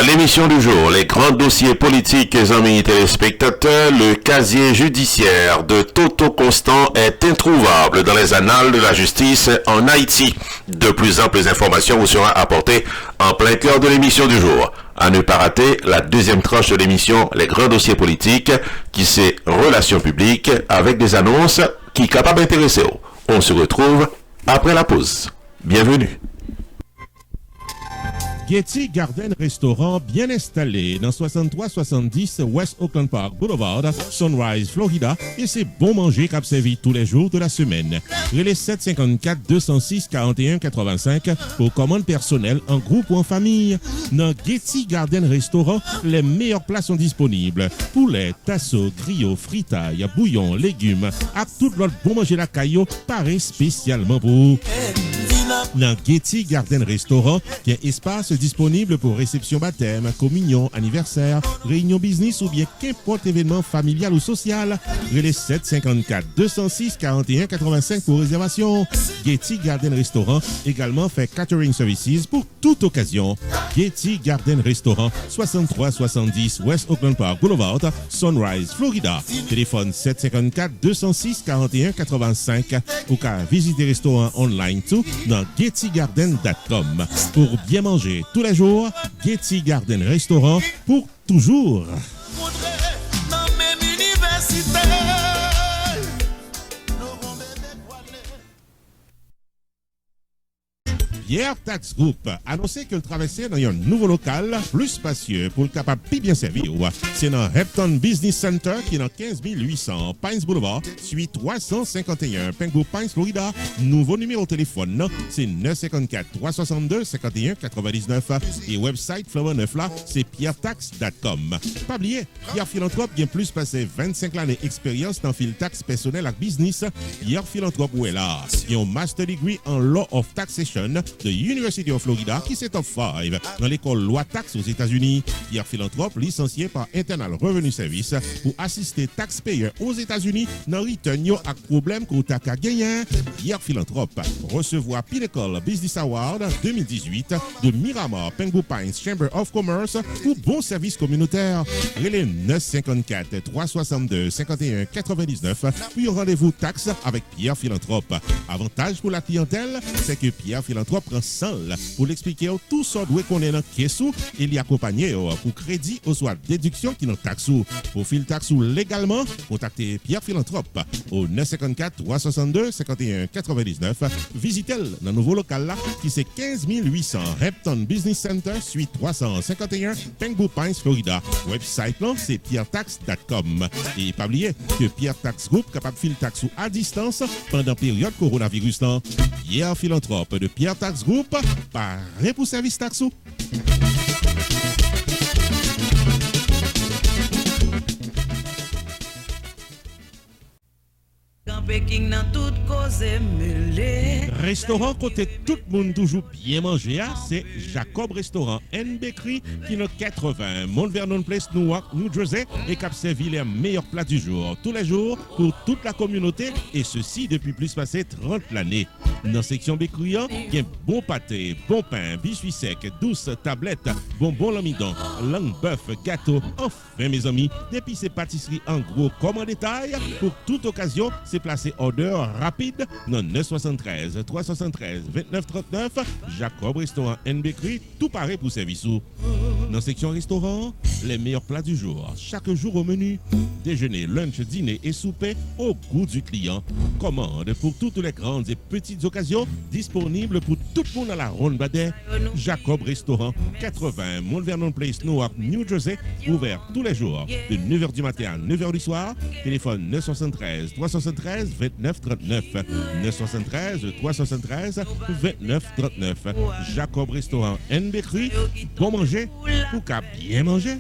l'émission du jour, les grands dossiers politiques, amis téléspectateurs, le casier judiciaire de Toto Constant est introuvable dans les annales de la justice en Haïti. De plus amples informations vous seront apportées en plein cœur de l'émission du jour. À ne pas rater la deuxième tranche de l'émission, les grands dossiers politiques, qui c'est relations publiques, avec des annonces qui sont capables d'intéresser. On se retrouve après la pause. Bienvenue. Getty Garden Restaurant bien installé dans 6370 West Oakland Park Boulevard, Sunrise, Florida, et c'est bon manger qu'a servi tous les jours de la semaine. Relais 754 206 41 85 pour commande personnelle en groupe ou en famille. Dans Getty Garden Restaurant, les meilleurs plats sont disponibles. Poulet, tasso, griot, fritaille, bouillon, légumes, à tout l'autre bon manger la caillou, paraît spécialement pour vous. Dans Getty Garden Restaurant, il y a espace disponible pour réception baptême, communion, anniversaire, réunion business ou bien qu'importe événement familial ou social. Relais 754 206 41 85 pour réservation. Getty Garden Restaurant également fait catering services pour toute occasion. Getty Garden Restaurant, 6370 West Oakland Park Boulevard, Sunrise, Florida. Téléphone 754 206 41 85 ou qu'à visiter restaurant online tout dans gettygarden.com. Pour bien manger tous les jours, Getty Garden Restaurant pour toujours. Pierre Tax Group annoncé que le traversait dans un nouveau local plus spacieux pour le capable de bien servir. C'est dans Hampton Business Center qui est dans 15800 Pines Boulevard, suite 351 Pengu Pines, Florida. Nouveau numéro de téléphone, c'est 954 362 51 99 et website Flower 9 là, c'est pierretax.com. Pas oublier, Pierre Philanthrope vient plus passer 25 années d'expérience dans le taxe personnel et business. Pierre Philanthrope où est là. Il a un master degree en Law of Taxation de University of Florida qui c'est top 5 dans l'école loi taxe aux États-Unis. Pierre Philanthrope, licencié par Internal Revenue Service pour assister taxpayers aux États-Unis dans return yo ak problème qu'on t'a gagné. Pierre Philanthrope recevoir Pinnacle Business Award 2018 de Miramar Pengu Pines Chamber of Commerce pour bon service communautaire. Relais 954 362 51 99 puis rendez-vous taxe avec Pierre Philanthrope. Avantage pour la clientèle, c'est que Pierre Philanthrope prend 100 pour l'expliquer tout ça doit qu'on est dans caisse et l'y accompagner pour crédit ou soit déduction qui dans taxe. Pour fil taxe légalement, contactez Pierre Philanthrope au 954 362 51 99. Visitez-le dans le nouveau local là qui c'est 15800 Hampton Business Center suite 351 Pengu Pines, Florida. Website là c'est pierretax.com. Et pas oublier que Pierre Tax Group capable fil taxe à distance pendant période coronavirus là. Pierre Philanthrope de Pierre Tax Group, paré pour service taxo. Restaurant côté tout le monde toujours bien manger, c'est Jacob Restaurant and Bakery qui est 80 Mount Vernon Place, Newark, New Jersey et qui servi les meilleurs plats du jour, tous les jours pour toute la communauté et ceci depuis plus passé 30 l'année. Dans la section bakery, il y a bon pâté, bon pain, biscuits secs, douce tablette, bonbons l'amidon, langue bœuf, gâteau. Enfin mes amis, depuis ces pâtisseries en gros comme en détail, pour toute occasion, c'est placé order rapide dans 973 373 29 39 Jacob Restaurant and Bakery, tout pareil pour service. Dans la section restaurant, les meilleurs plats du jour, chaque jour au menu, déjeuner, lunch, dîner et souper au goût du client. Commande pour toutes les grandes et petites occasions, disponibles pour tout le monde à la ronde Badet. Jacob Restaurant, 80 Mount Vernon Place, Newark, New Jersey, ouvert tous les jours de 9h du matin à 9h du soir. Téléphone 973 373 29 39 973 373 29 39. Jacob Restaurant and Bakery, bon manger pour qu'à bien manger.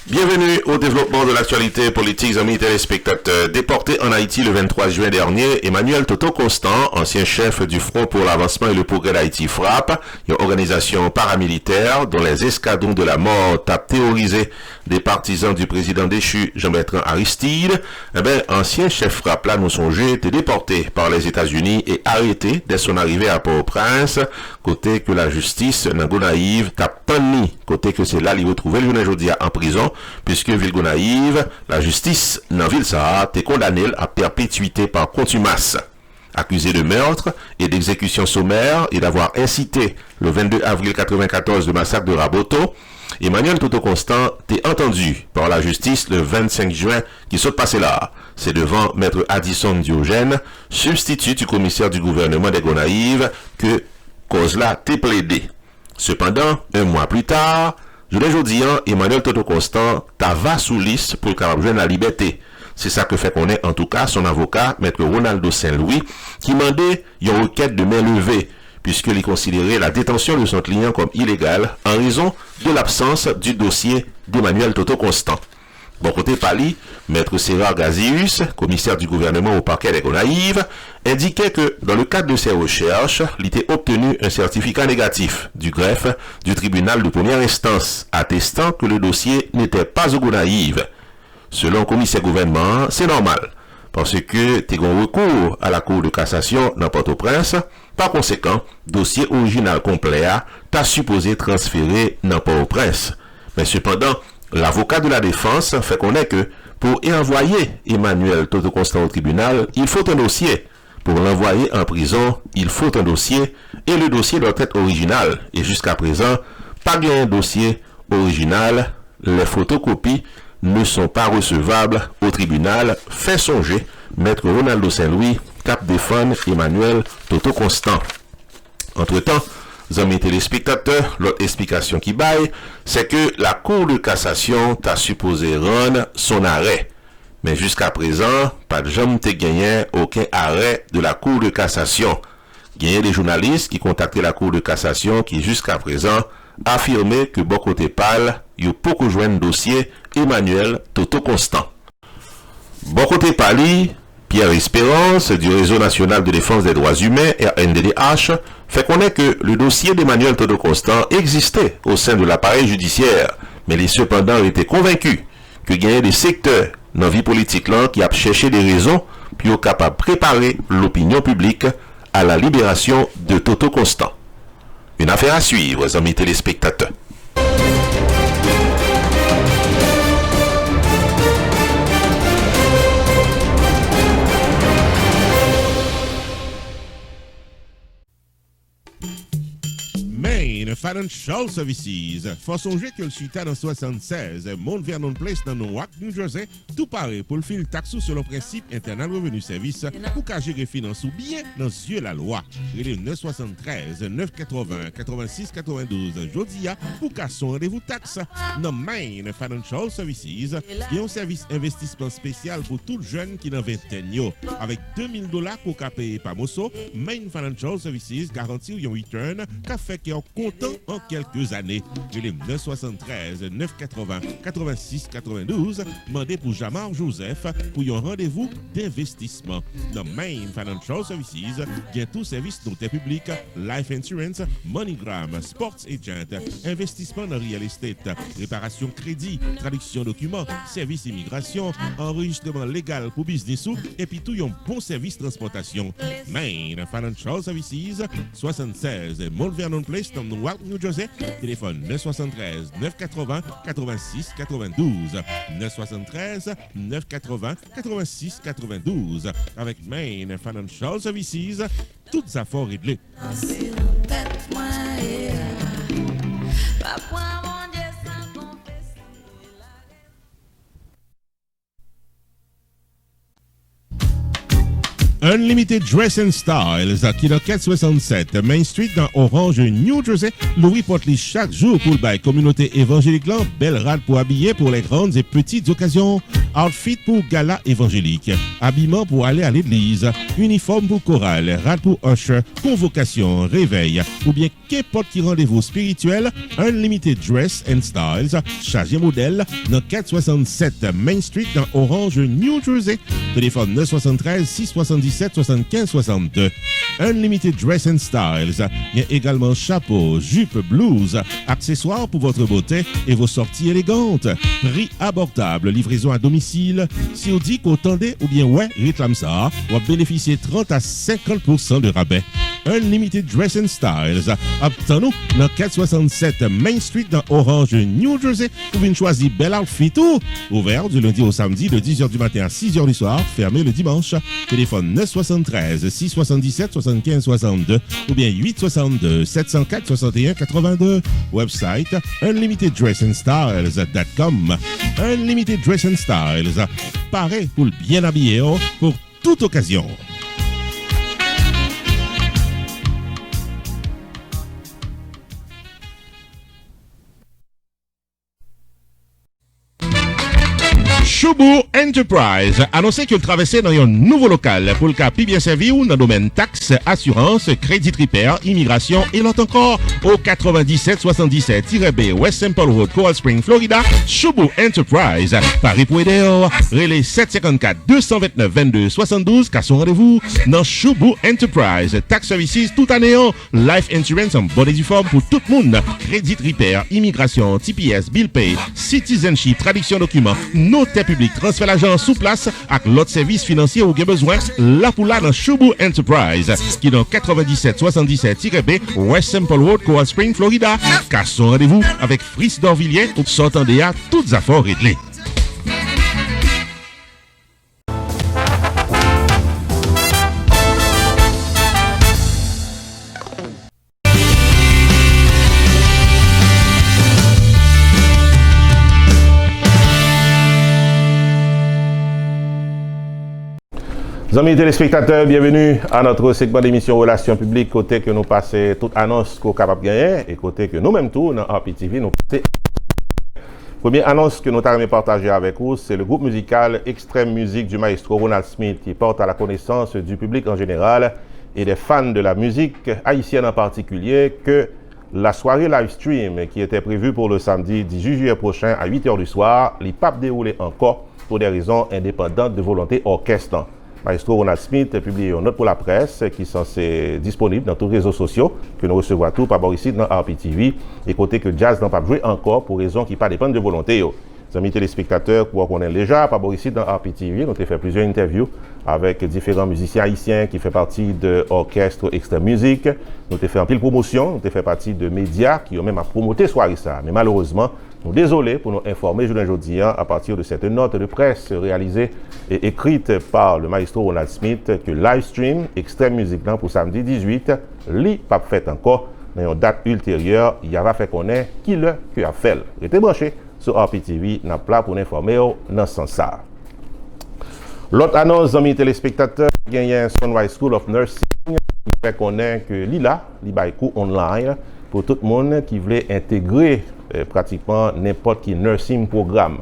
Bienvenue au développement de l'actualité politique, amis téléspectateurs. Déporté en Haïti le 23 juin dernier, Emmanuel Toto Constant, ancien chef du Front pour l'avancement et le progrès d'Haïti FRAPP, une organisation paramilitaire dont les escadrons de la mort tapent théorisé des partisans du président déchu Jean-Bertrand Aristide, ancien chef FRAPP là, nous songé, était déporté par les États-Unis et arrêté dès son arrivée à Port-au-Prince, côté que la justice n'a naïve tape tani, côté que c'est là il retrouvé le journée aujourd'hui en prison, puisque Vilgonaïve, la justice dans ville ça t'est condamné à perpétuité par contumace. Accusé de meurtre et d'exécution sommaire et d'avoir incité le 22 avril 1994 le massacre de Raboto, Emmanuel Toto Constant t'est entendu par la justice le 25 juin qui saute passé là. C'est devant maître Addison Diogène, substitut du commissaire du gouvernement des Gonaïves, que cause là t'est plaidé. Cependant, un mois plus tard, je l'ai dit, Emmanuel Toto Constant t'ava sous liste pour le capable la liberté. C'est ça que fait connaître en tout cas son avocat, maître Ronaldo Saint-Louis, qui mandait une requête de main levée, puisqu'il considérait la détention de son client comme illégale en raison de l'absence du dossier d'Emmanuel Toto Constant. Bon côté Pali, maître Cérard Gazius, commissaire du gouvernement au parquet des Gonaïves, indiquait que dans le cadre de ses recherches, il était obtenu un certificat négatif du greffe du tribunal de première instance, attestant que le dossier n'était pas aux Gonaïves. Selon le commissaire gouvernement, c'est normal, parce que tu as recours à la Cour de cassation dans Port-au-Prince. Par conséquent, dossier original complet t'a supposé transférer dans Port-au-Prince. Mais cependant, l'avocat de la défense fait connaître que pour y envoyer Emmanuel Toto Constant au tribunal, il faut un dossier. Pour l'envoyer en prison, il faut un dossier et le dossier doit être original. Et jusqu'à présent, pas bien un dossier original. Les photocopies ne sont pas recevables au tribunal. Fait songer maître Ronaldo Saint-Louis, cap défendre Emmanuel Toto Constant. Entre-temps, amis téléspectateurs, l'autre explication qui baille, c'est que la Cour de cassation t'a supposé rendre son arrêt. Mais jusqu'à présent, pas de jamais gagné aucun arrêt de la Cour de cassation. Il y a des journalistes qui contactaient la Cour de cassation qui jusqu'à présent affirmaient que bon côté parle, il y a beaucoup de dossier Emmanuel Toto Constant. Bon côté Pali, Pierre Espérance du Réseau national de défense des droits humains, RNDDH, fait connaître que le dossier d'Emmanuel Toto Constant existait au sein de l'appareil judiciaire, mais il est cependant été convaincu que il y a des secteurs dans la vie politique là qui a cherché des raisons pour capable préparer l'opinion publique à la libération de Toto Constant. Une affaire à suivre, amis téléspectateurs. Main Financial Services. Faut songer que le chita dans 76, Mount Vernon Place dans Newark, New Jersey, tout paraît pour le fil taxou sur le principe internal revenu service pour qu'à gérer finance ou bien dans yeux la loi. Il 973 980 86 92 Jodia pour qu'à son rendez-vous taxe. Dans Main Financial Services, il y a un service investissement spécial pour tout jeune qui dans vingtaine avec $2000 qu'on a payé par Mosso. Main Financial Services garantit un return qu'a fait qu'il est content en quelques années. Il est 973 980 86 92. Demandez pour Jamar Joseph pour un rendez-vous d'investissement. Dans Main Financial Services, il y a tout service d'intérêt public, life insurance, MoneyGram, sports agent, investissement dans real estate, réparation crédit, traduction documents, service immigration, enregistrement légal pour business et puis tout un bon service transportation. Main Financial Services, 76 Mount Vernon Place, dans Newark, New Jersey. Téléphone 973 980 86 92. 973 980 86 92. Avec Main Financial Services, toutes affaires réglées. Unlimited Dress and Styles, qui est dans 467 Main Street dans Orange, New Jersey. Louis Portly chaque jour pour la communauté évangélique. Belle rade pour habiller pour les grandes et petites occasions. Outfit pour gala évangélique. Habillement pour aller à l'église. Uniforme pour chorale. Rade pour usher. Convocation, réveil. Ou bien qu'importe qui rendez-vous spirituel. Unlimited Dress and Styles. Chargé modèle dans 467 Main Street dans Orange, New Jersey. Téléphone 973 677 75 62. Unlimited Dress and Styles. Il y a également chapeau, jupe, blouse, accessoires pour votre beauté et vos sorties élégantes. Prix abordable, livraison à domicile. Si on dit qu'on tendait ou bien ouais, réclame ça, on va bénéficier 30 à 50% de rabais. Unlimited Dress and Styles. Obtenons dans 467 Main Street dans Orange, New Jersey. Vous venez choisir bel outfit tout. Ouvert du lundi au samedi de 10h du matin à 6h du soir. Fermé le dimanche. Téléphone 973 677 75 62 ou bien 862 704 61 82. Website unlimiteddressandstyles.com. Unlimited Dress and Styles. Paré pour le bien habillé pour toute occasion. Choubourg Enterprise annoncé que le traversait dans un nouveau local pour le cas bien servi ou dans le domaine taxes, assurance, crédit repair, immigration et l'autre encore au 9777-B West Simple Road, Coral Spring, Florida. Choubourg Enterprise, Paris pour aider, relais 754-229-22-72 car son rendez-vous dans Choubourg Enterprise. Tax Services tout année, life insurance en bonne et due forme pour tout le monde, crédit repair, immigration, TPS, bill pay, citizenship, traduction documents, notaire public, transfert l'argent sous place avec l'autre service financier ou bien besoin, là pour là dans Choubourg Enterprise, qui est dans 9777-B West Simple Road, Coral Spring, Florida. Car son rendez-vous avec Fritz Dorvilliers pour s'entendre à toutes affaires réglées. Amis téléspectateurs, bienvenue à notre segment d'émission Relations publiques, côté que nous passons toute annonce qu'on est capable de gagner et côté que nous-mêmes tout dans RPTV nous passons. Première annonce que nous avons partagée avec vous, c'est le groupe musical Extrême Musique du maestro Ronald Smith qui porte à la connaissance du public en général et des fans de la musique haïtienne en particulier que la soirée live stream qui était prévue pour le samedi 18 juillet prochain à 8h du soir, n'est pas déroulée encore pour des raisons indépendantes de volonté orchestre. Maestro Ronald Smith a publié une note pour la presse qui est censée disponible dans tous les réseaux sociaux que nous recevons tout par ici dans RPTV et côté que Jazz n'a pas joué encore pour raisons qui ne dépendent pas de volonté. Les amis téléspectateurs, pour qu'on est déjà par ici dans RPTV, nous avons fait plusieurs interviews avec différents musiciens haïtiens qui font partie de l'orchestre Extrême Musique. Nous avons fait un pile promotion, nous avons fait partie de médias qui ont même promoté soirée ça. Mais malheureusement, nous sommes désolés pour nous informer aujourd'hui à partir de cette note de presse réalisée et écrite par le maestro Ronald Smith que live stream Extrême Musique pour samedi 18, li pas fait encore, mais en date ultérieure, il y a fait connaître qui le a fait. Restez branchés sur RPTV, n'a plat pour informer dans ce sens-là. L'autre annonce, amis téléspectateurs, il y a un Sunrise School of Nursing qui fait connaître que l'ILA, l'IBAIKU online, pour tout le monde qui voulait intégrer pratiquement n'importe qui nursing programme.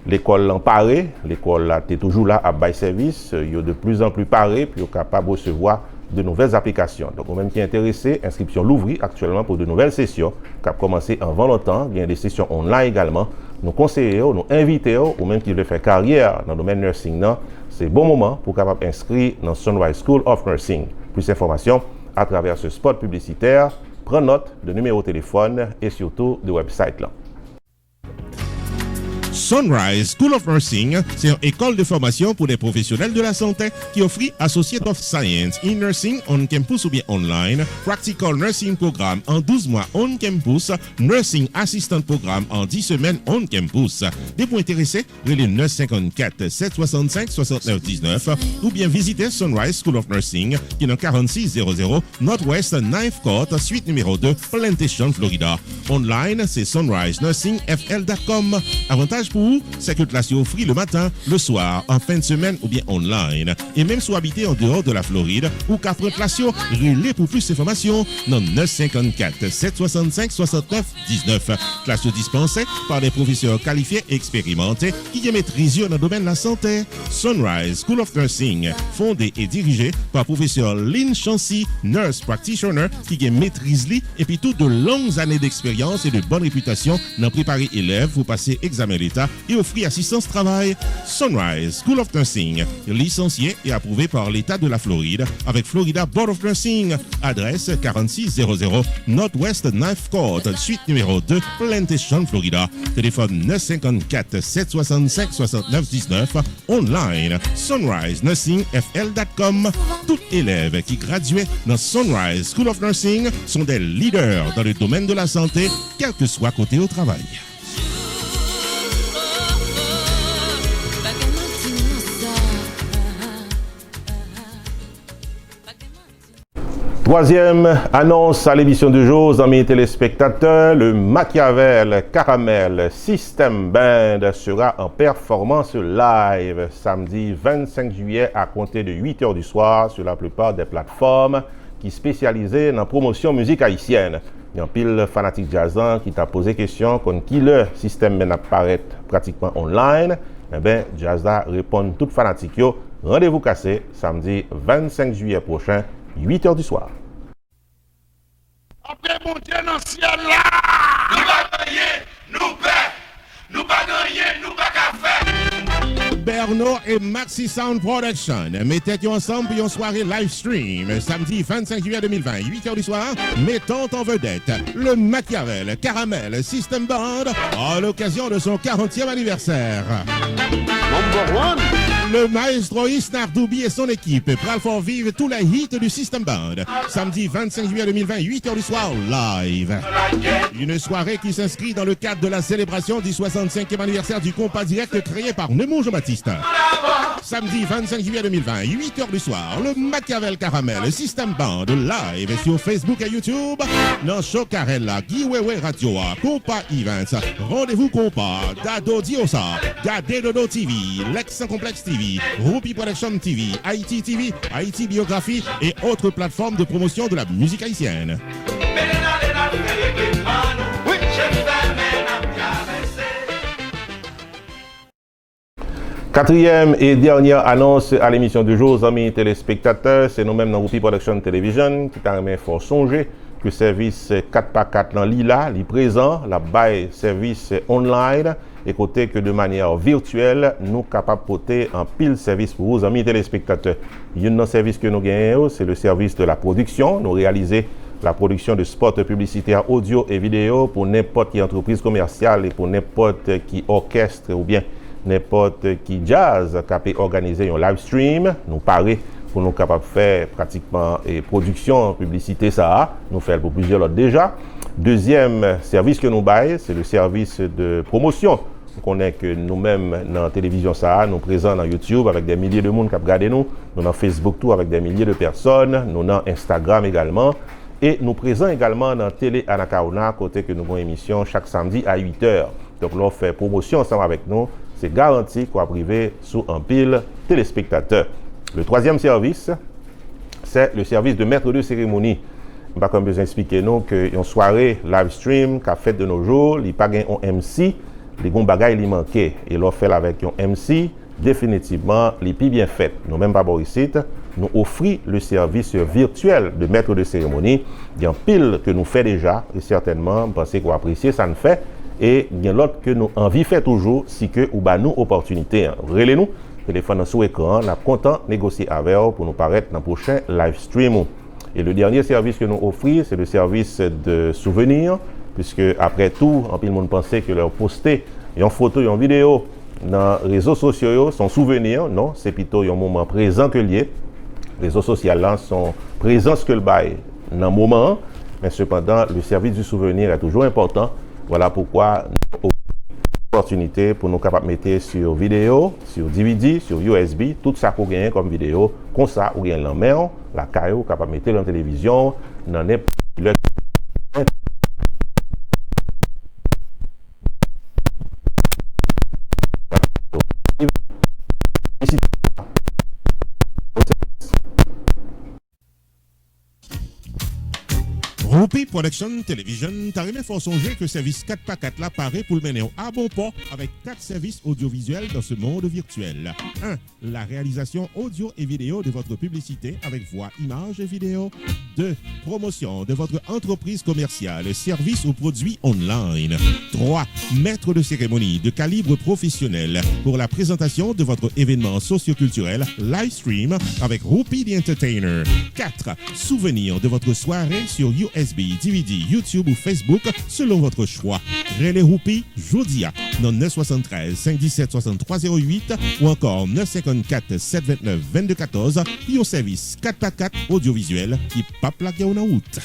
L'école l'en parée, l'école là est toujours là à bail service, il y a de plus en plus paré, puis il est capable de recevoir de nouvelles applications. Donc, même qui est intéressé, inscription l'ouvrir actuellement pour de nouvelles sessions qui ont commencé avant longtemps. Il y a des sessions online également. Nous conseillons, nous invitons, ou même qui veulent faire carrière dans le domaine nursing, c'est le bon moment pour capable inscrire dans Sunrise School of Nursing. Plus d'informations à travers ce spot publicitaire. Prends note de numéro de téléphone et surtout de website là. Sunrise School of Nursing, c'est une école de formation pour des professionnels de la santé qui offre Associate of Science in Nursing on campus ou bien online, Practical Nursing Programme en 12 mois on campus, Nursing Assistant Programme en 10 semaines on campus. Des points intéressés, relais 954 765 69 19 ou bien visitez Sunrise School of Nursing qui est dans 4600 Northwest 9th Court, suite numéro 2, Plantation, Florida. Online, c'est sunrisenursingfl.com. Avantage L'avantage pour vous, c'est que classe offre le matin, le soir, en fin de semaine ou bien online. Et même si vous habitez en dehors de la Floride ou qu'après classe, relais pour plus d'informations dans 954 765 69 19. Classe dispensée par des professeurs qualifiés et expérimentés qui maîtrisent dans le domaine de la santé. Sunrise School of Nursing, fondé et dirigé par professeur Lynn Chancy, nurse practitioner qui maîtrise et puis toutes de longues années d'expérience et de bonne réputation dans préparer élèves pour passer examen d'État et offrir assistance travail. Sunrise School of Nursing, licencié et approuvé par l'État de la Floride avec Florida Board of Nursing. Adresse 4600 Northwest 9th Court, suite numéro 2, Plantation, Florida. Téléphone 954 765 69 19. Online, sunrisenursingfl.com. Tout élève qui graduait dans Sunrise School of Nursing sont des leaders dans le domaine de la santé, quel que soit côté au travail. Troisième annonce à l'émission du jour, amis téléspectateurs, le Machiavel Caramel System Band sera en performance live samedi 25 juillet à compter de 8h du soir sur la plupart des plateformes qui spécialisées dans la promotion musique haïtienne. Il y a un pile fanatique jazzan qui t'a posé question contre qui le système band apparaît pratiquement online. Eh bien, Jazza répond tout fanatique yo. Rendez-vous cassé samedi 25 juillet prochain, 8h du soir. Après mon Dieu dans le ciel là, nous pas gagner, nous pas, nous pas gagner, nous pas qu'à faire. Berno et Maxi Sound Production mettez ensemble pour une soirée live stream samedi 25 juillet 2020, 8h du soir, mettant en vedette le Machiavel Caramel System Band à l'occasion de son 40e anniversaire. Number one. Le maestro Isnar Doubi et son équipe prennent pour vivre tous les hits du System Band. Samedi 25 juillet 2020, 8h du soir, live. Une soirée qui s'inscrit dans le cadre de la célébration du 65e anniversaire du compas direct créé par Nemo Jean-Baptiste. Samedi 25 juillet 2020, 8h du soir, le Machiavel Caramel System Band live sur Facebook et YouTube. Dans Chocarella, Guiwewe Radio, Compas Events, Rendez-vous Compas, Dado Diosa, Gade Dodo TV, Lex Complex TV, Rupi Production TV, Haïti TV, Haïti Biographie et autres plateformes de promotion de la musique haïtienne. Quatrième et dernière annonce à l'émission du jour, amis téléspectateurs, c'est nous-mêmes dans Rupi Production Television qui t'a fort songer que service 4x4 dans l'ILA, li présent, la bail service online, et côté que de manière virtuelle, nous capables de porter un pile service pour vous, amis téléspectateurs. Il y a un service que nous gagnons, c'est le service de la production. Nous réalisons la production de spots publicitaires audio et vidéo pour n'importe quelle entreprise commerciale et pour n'importe qui orchestre ou bien n'importe qui jazz qui peut organiser un live stream. Nous paraît pour nous capables de faire pratiquement et production, publicité, ça, nous faisons pour plusieurs autres déjà. Deuxième service que nous baillons, c'est le service de promotion. On connaît que nous-mêmes dans la télévision, ça, nous présents dans YouTube avec des milliers de monde qui regardent nous dans Facebook tout avec des milliers de personnes, nous dans Instagram également. Et nous présents également dans Télé Anacaona, côté que nous avons une émission chaque samedi à 8h. Donc là, on fait promotion ensemble avec nous. C'est garanti qu'on va priver sous un pile téléspectateurs. Le troisième service, c'est le service de maître de cérémonie. Je ne vais pas besoin d'expliquer nous qu'une soirée live stream qu'a fait de nos jours, il n'y a pas un MC, les bons bagages il manquait. Et l'on fait avec un MC, définitivement, les plus bien fait. Nous même pas ici, nous offrons le service virtuel de maître de cérémonie. Il y a un pile que nous fait déjà, et certainement, pensez qu'on apprécie, ça nous fait. Et il y a l'autre que nous envie fait toujours, si que ou bah nous opportunité. Relez-nous, téléphone sous écran, on a content négocier avec vous pour nous paraître dans le prochain live stream. Et le dernier service que nous offrons, c'est le service de souvenirs, puisque après tout, en pile monde pensait que leur poster une photo, une vidéo dans les réseaux sociaux sont souvenirs. Non, c'est plutôt un moment présent que lié. Les réseaux sociaux là sont présents que le bail dans le moment, mais cependant, le service du souvenir est toujours important. Voilà pourquoi nous avons une opportunité pour nous capables de mettre sur vidéo, sur DVD, sur USB, tout ça qu'on gagne comme vidéo, comme ça, ou bien la main, la caillou, capable de mettre dans la télévision, dans n'importe quel Roupi Production Television t'a remis fort songer que service 4x4 là paraît pour le mener à bon port avec 4 services audiovisuels dans ce monde virtuel. 1. La réalisation audio et vidéo de votre publicité avec voix, images et vidéo. 2. Promotion de votre entreprise commerciale, services ou produits online. 3. Maître de cérémonie de calibre professionnel pour la présentation de votre événement socio-culturel live stream avec Roupi the Entertainer. 4. Souvenir de votre soirée sur USB, DVD, YouTube ou Facebook selon votre choix. Relais Roupi, Jodia, dans 973 517 6308 ou encore 954 729 2214 et au service 4x4 audiovisuel qui pas plaqué en route.